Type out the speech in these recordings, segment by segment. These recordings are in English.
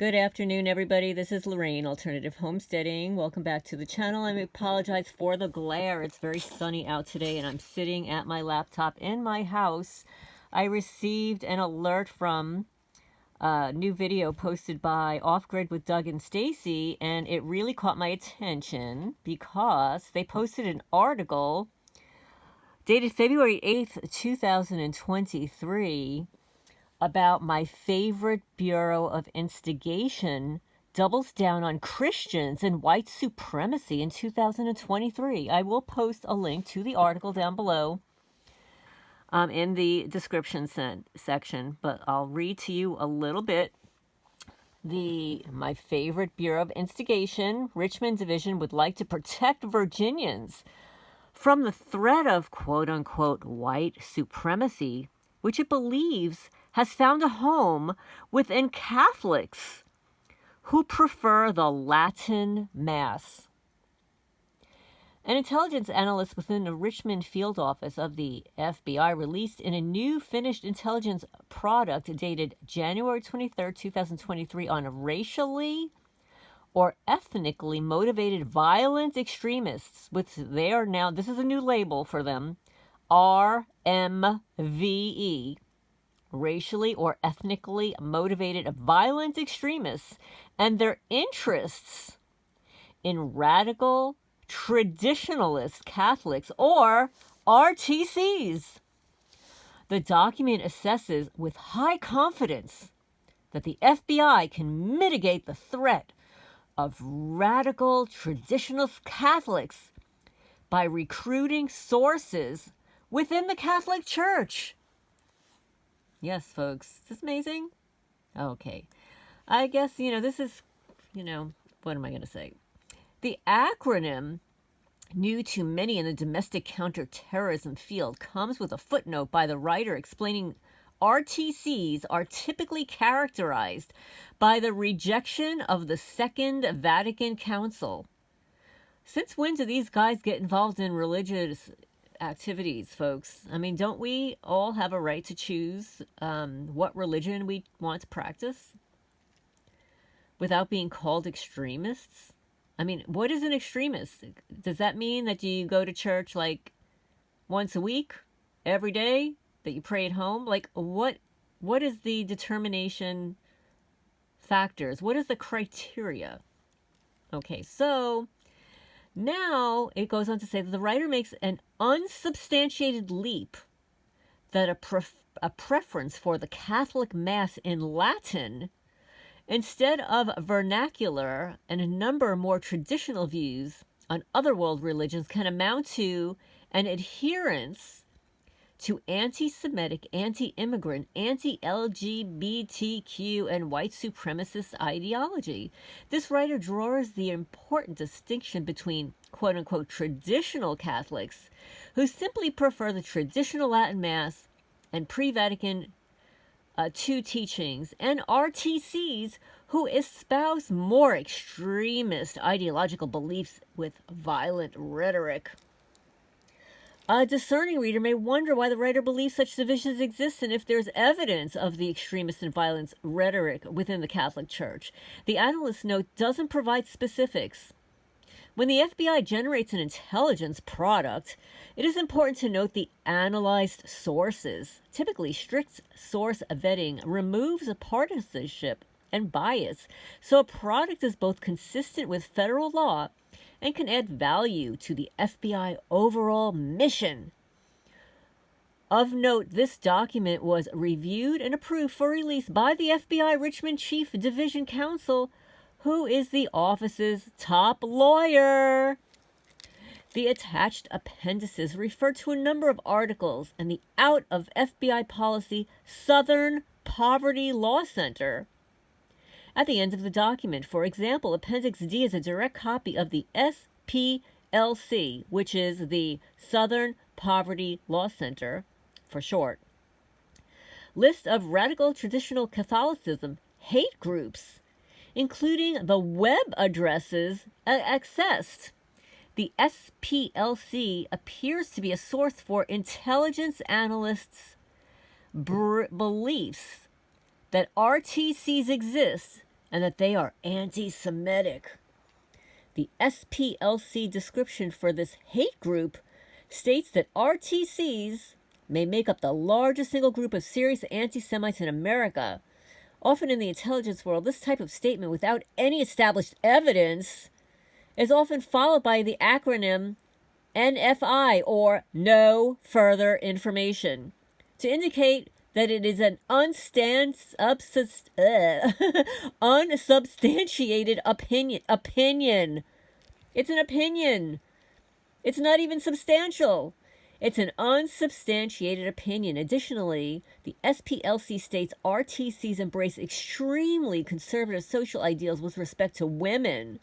Good afternoon, everybody. This is Lorraine, Alternative Homesteading. Welcome back to the channel. I apologize for the glare. It's very sunny out today, and I'm sitting at my laptop in my house. I received an alert from a new video posted by Off Grid with Doug and Stacy, and it really caught my attention because they posted an article dated February 8th, 2023, about my favorite Bureau of Instigation doubles down on Christians and white supremacy in 2023. I will post a link to the article down below in the description section, but I'll read to you a little bit. My favorite Bureau of Instigation, Richmond Division, would like to protect Virginians from the threat of quote-unquote white supremacy, which it believes has found a home within Catholics who prefer the Latin Mass. An intelligence analyst within the Richmond field office of the FBI released in a new finished intelligence product dated January 23, 2023 on racially or ethnically motivated violent extremists, which they are now, this is a new label for them, RMVE. Racially or ethnically motivated violent extremists, and their interests in radical traditionalist Catholics, or RTCs. The document assesses with high confidence that the FBI can mitigate the threat of radical traditionalist Catholics by recruiting sources within the Catholic Church. Yes, folks. Is this amazing? Okay. I guess, this is, what am I going to say? The acronym, new to many in the domestic counterterrorism field, comes with a footnote by the writer explaining RTCs are typically characterized by the rejection of the Second Vatican Council. Since when do these guys get involved in religious activities, folks? I mean, don't we all have a right to choose what religion we want to practice without being called extremists? I mean, what is an extremist? Does that mean that you go to church like once a week, every day, that you pray at home? Like, what is the determination factors? What is the criteria? Okay, so now it goes on to say that the writer makes an unsubstantiated leap that a preference for the Catholic Mass in Latin instead of vernacular and a number of more traditional views on other world religions can amount to an adherence to anti-Semitic, anti-immigrant, anti-LGBTQ, and white supremacist ideology. This writer draws the important distinction between quote-unquote traditional Catholics who simply prefer the traditional Latin Mass and pre-Vatican II teachings, and RTCs who espouse more extremist ideological beliefs with violent rhetoric. A discerning reader may wonder why the writer believes such divisions exist and if there's evidence of the extremist and violent rhetoric within the Catholic Church. The analyst's note doesn't provide specifics. When the FBI generates an intelligence product, it is important to note the analyzed sources. Typically, strict source vetting removes partisanship and bias, so a product is both consistent with federal law and can add value to the FBI overall mission. Of note, this document was reviewed and approved for release by the FBI Richmond Chief Division Counsel, who is the office's top lawyer. The attached appendices refer to a number of articles and the out of FBI policy Southern Poverty Law Center. At the end of the document, for example, Appendix D is a direct copy of the SPLC, which is the Southern Poverty Law Center, for short. List of radical traditional Catholicism hate groups, including the web addresses accessed. The SPLC appears to be a source for intelligence analysts' beliefs that RTCs exist and that they are anti-Semitic. The SPLC description for this hate group states that RTCs may make up the largest single group of serious anti-Semites in America. Often in the intelligence world, this type of statement without any established evidence is often followed by the acronym NFI, or no further information, to indicate that it is an unsubstantiated opinion. It's an opinion. It's not even substantial. It's an unsubstantiated opinion. Additionally, the SPLC states RTCs embrace extremely conservative social ideals with respect to women.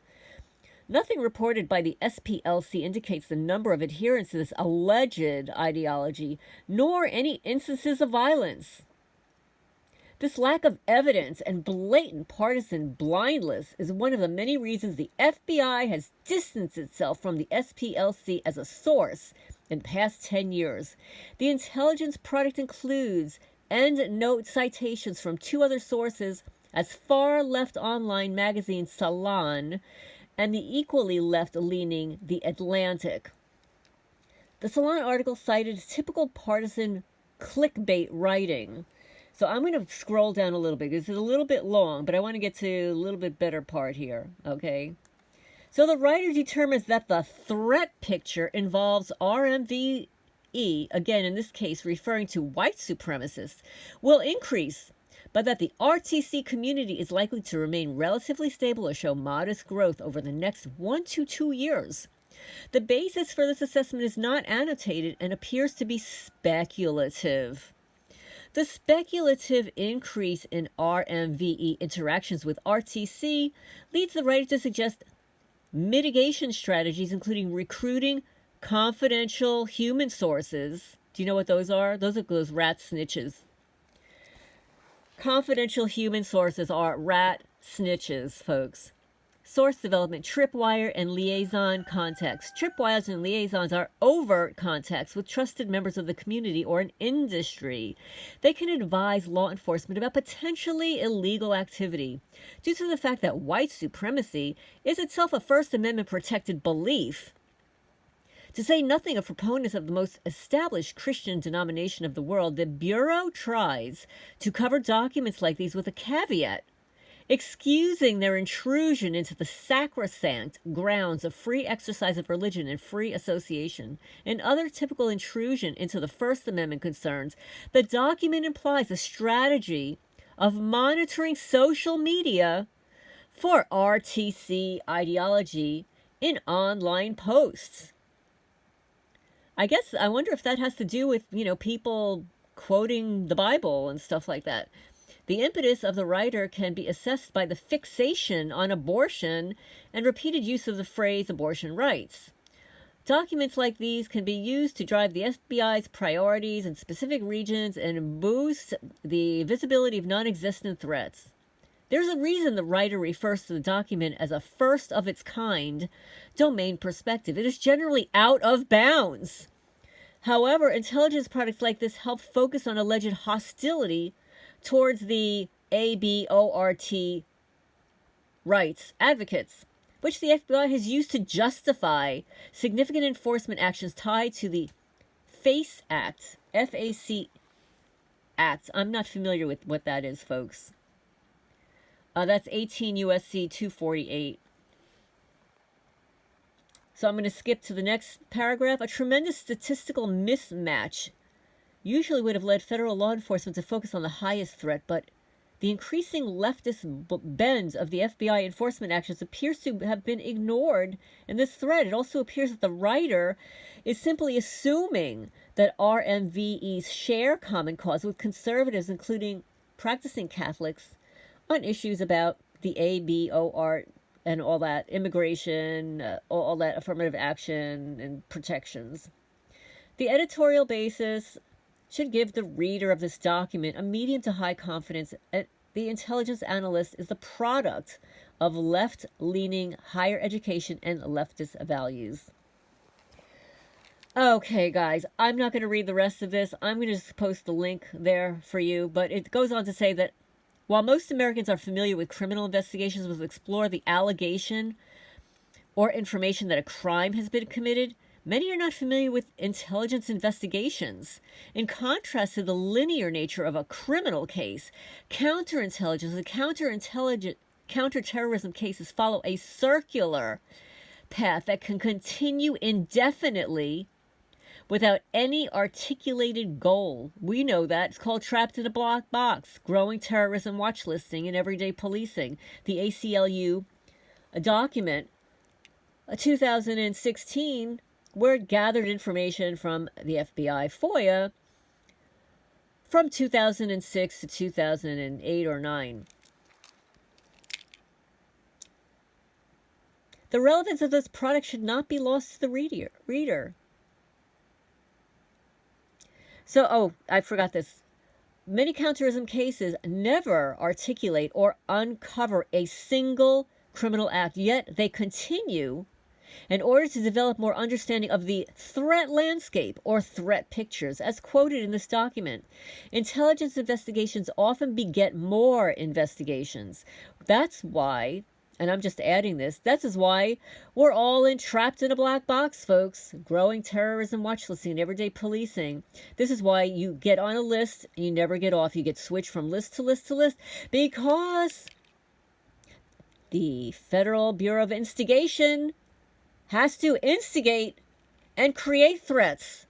Nothing reported by the SPLC indicates the number of adherents to this alleged ideology, nor any instances of violence. This lack of evidence and blatant partisan blindness is one of the many reasons the FBI has distanced itself from the SPLC as a source in the past 10 years. The intelligence product includes end-note citations from two other sources as far-left online magazine Salon and the equally left-leaning The Atlantic. The Salon article cited typical partisan clickbait writing. So I'm going to scroll down a little bit. This is a little bit long, but I want to get to a little bit better part here, okay? So the writer determines that the threat picture involves RMVE, again in this case referring to white supremacists, will increase, but that the RTC community is likely to remain relatively stable or show modest growth over the next 1 to 2 years. The basis for this assessment is not annotated and appears to be speculative. The speculative increase in RMVE interactions with RTC leads the writer to suggest mitigation strategies, including recruiting confidential human sources. Do you know what those are? Those are those rat snitches. Confidential human sources are rat snitches, folks. Source development, tripwire, and liaison contacts. Tripwires and liaisons are overt contacts with trusted members of the community or an industry. They can advise law enforcement about potentially illegal activity. Due to the fact that white supremacy is itself a First Amendment protected belief, to say nothing of proponents of the most established Christian denomination of the world, the Bureau tries to cover documents like these with a caveat, excusing their intrusion into the sacrosanct grounds of free exercise of religion and free association, and other typical intrusion into the First Amendment concerns. The document implies a strategy of monitoring social media for RTC ideology in online posts. I wonder if that has to do with, people quoting the Bible and stuff like that. The impetus of the writer can be assessed by the fixation on abortion and repeated use of the phrase abortion rights. Documents like these can be used to drive the FBI's priorities in specific regions and boost the visibility of non-existent threats. There's a reason the writer refers to the document as a first of its kind domain perspective. It is generally out of bounds. However, intelligence products like this help focus on alleged hostility towards the ABORT rights advocates, which the FBI has used to justify significant enforcement actions tied to the FACE Act, F-A-C Act. I'm not familiar with what that is, folks. That's 18 USC 248. So I'm going to skip to the next paragraph. A tremendous statistical mismatch usually would have led federal law enforcement to focus on the highest threat, but the increasing leftist bend of the FBI enforcement actions appears to have been ignored in this thread. It also appears that the writer is simply assuming that RMVEs share common cause with conservatives, including practicing Catholics, on issues about the ABOR and all that, immigration, all that affirmative action and protections. The editorial basis should give the reader of this document a medium to high confidence that the intelligence analyst is the product of left-leaning higher education and leftist values. Okay, guys, I'm not going to read the rest of this. I'm going to just post the link there for you, but it goes on to say that While most Americans are familiar with criminal investigations, will explore the allegation or information that a crime has been committed, many are not familiar with intelligence investigations. In contrast to the linear nature of a criminal case, counterintelligence and counterterrorism cases follow a circular path that can continue indefinitely without any articulated goal. We know that. It's called Trapped in a Black Box, Growing Terrorism Watchlisting and Everyday Policing. The ACLU document, 2016, where it gathered information from the FBI FOIA from 2006 to 2008 or 9. The relevance of this product should not be lost to the reader. So, I forgot this. Many counterterrorism cases never articulate or uncover a single criminal act, yet they continue in order to develop more understanding of the threat landscape or threat pictures, as quoted in this document. Intelligence investigations often beget more investigations. That's why, and I'm just adding this, that is why we're all trapped in a black box, folks. Growing terrorism watchlisting and everyday policing. This is why you get on a list and you never get off. You get switched from list to list to list because the Federal Bureau of Instigation has to instigate and create threats,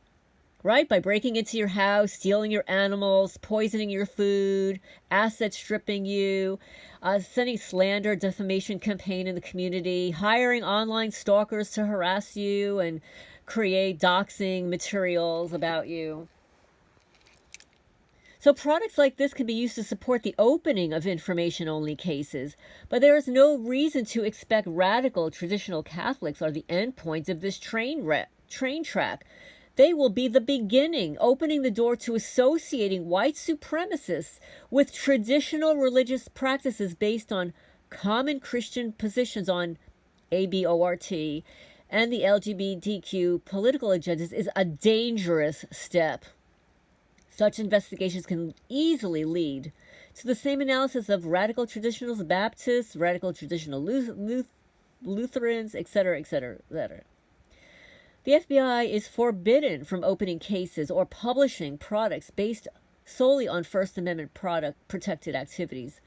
right? By breaking into your house, stealing your animals, poisoning your food, asset stripping you, sending slander, defamation campaign in the community, hiring online stalkers to harass you and create doxing materials about you. So products like this can be used to support the opening of information-only cases, but there is no reason to expect radical traditional Catholics are the endpoint of this train track. They will be the beginning, opening the door to associating white supremacists with traditional religious practices based on common Christian positions on abort and the LGBTQ political agendas is a dangerous step. Such investigations can easily lead to the same analysis of radical traditionalists, Baptists, radical traditional Lutherans, etc., etc., etc. The FBI is forbidden from opening cases or publishing products based solely on First Amendment protected activities.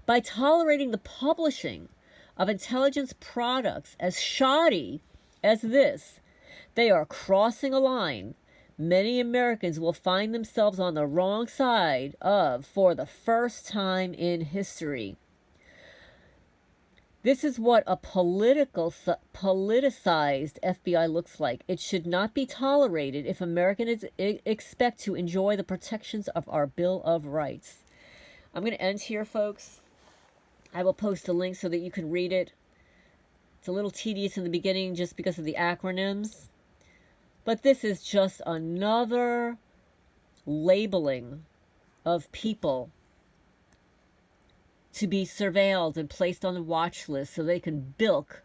By tolerating the publishing of intelligence products as shoddy as this, they are crossing a line many Americans will find themselves on the wrong side of for the first time in history. This is what a politicized FBI looks like. It should not be tolerated if Americans expect to enjoy the protections of our Bill of Rights. I'm going to end here, folks. I will post a link so that you can read it. It's a little tedious in the beginning just because of the acronyms. But this is just another labeling of people to be surveilled and placed on the watch list so they can bilk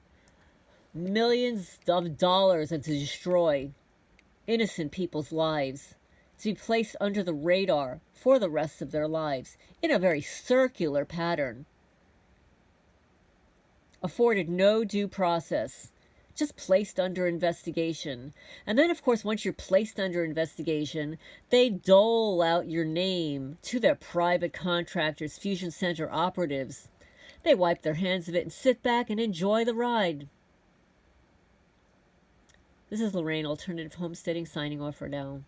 millions of dollars and to destroy innocent people's lives, to be placed under the radar for the rest of their lives in a very circular pattern, afforded no due process, just placed under investigation. And then, of course, once you're placed under investigation, they dole out your name to their private contractors, fusion center operatives. They wipe their hands of it and sit back and enjoy the ride. This is Lorraine, Alternative Homesteading, signing off for now.